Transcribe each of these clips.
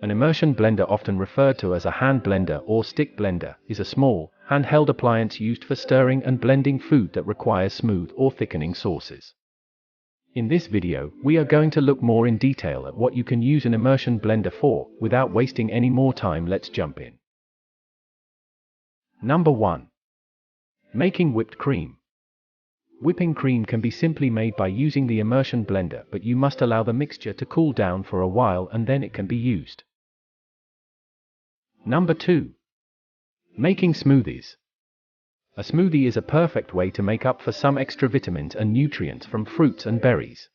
An immersion blender, often referred to as a hand blender or stick blender, is a small, handheld appliance used for stirring and blending food that requires smooth or thickening sauces. In this video, we are going to look more in detail at what you can use an immersion blender for. Without wasting any more time, let's jump in. Number 1. Making whipped cream. Whipping cream can be simply made by using the immersion blender, but you must allow the mixture to cool down for a while and then it can be used. Number 2. Making smoothies. A smoothie is a perfect way to make up for some extra vitamins and nutrients from fruits and berries.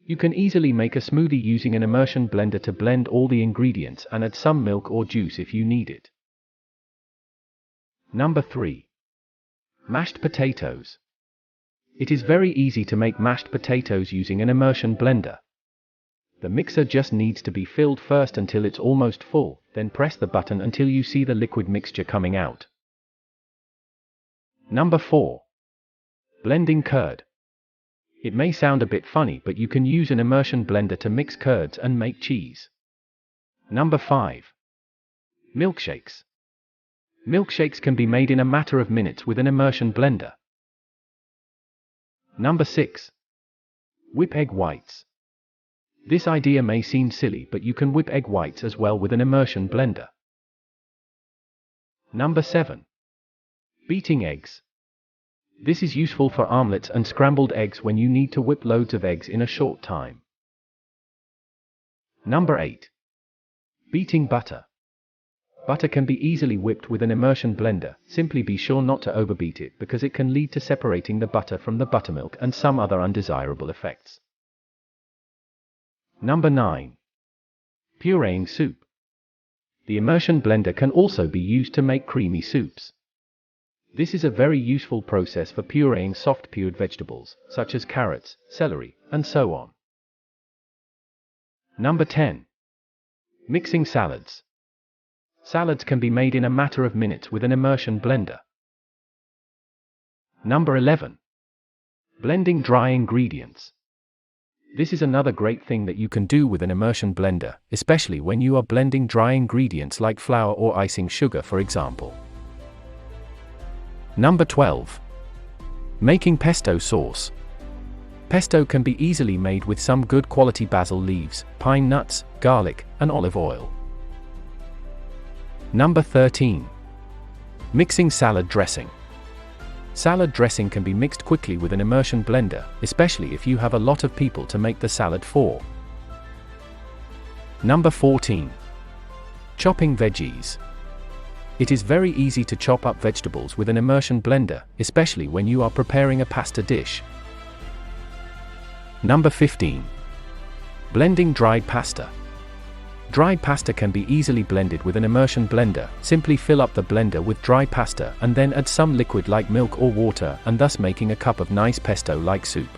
You can easily make a smoothie using an immersion blender to blend all the ingredients and add some milk or juice if you need it. Number 3. Mashed potatoes. It is very easy to make mashed potatoes using an immersion blender. The mixer just needs to be filled first until it's almost full, then press the button until you see the liquid mixture coming out. Number 4. Blending curd. It may sound a bit funny, but you can use an immersion blender to mix curds and make cheese. Number 5. Milkshakes. Milkshakes can be made in a matter of minutes with an immersion blender. Number 6. Whip egg whites. This idea may seem silly, but you can whip egg whites as well with an immersion blender. Number 7. Beating eggs. This is useful for omelets and scrambled eggs when you need to whip loads of eggs in a short time. Number 8. Beating butter. Butter can be easily whipped with an immersion blender. Simply be sure not to overbeat it, because it can lead to separating the butter from the buttermilk and some other undesirable effects. Number 9. Pureeing soup. The immersion blender can also be used to make creamy soups. This is a very useful process for pureeing soft pured vegetables, such as carrots, celery, and so on. Number 10. Mixing salads. Salads can be made in a matter of minutes with an immersion blender. Number 11. Blending dry ingredients. This is another great thing that you can do with an immersion blender, especially when you are blending dry ingredients like flour or icing sugar, for example. Number 12. Making pesto sauce. Pesto can be easily made with some good quality basil leaves, pine nuts, garlic, and olive oil. Number 13. Mixing salad dressing. Salad dressing can be mixed quickly with an immersion blender, especially if you have a lot of people to make the salad for. Number 14. Chopping veggies. It is very easy to chop up vegetables with an immersion blender, especially when you are preparing a pasta dish. Number 15. Blending dried pasta. Dried pasta can be easily blended with an immersion blender. Simply fill up the blender with dry pasta and then add some liquid like milk or water, and thus making a cup of nice pesto-like soup.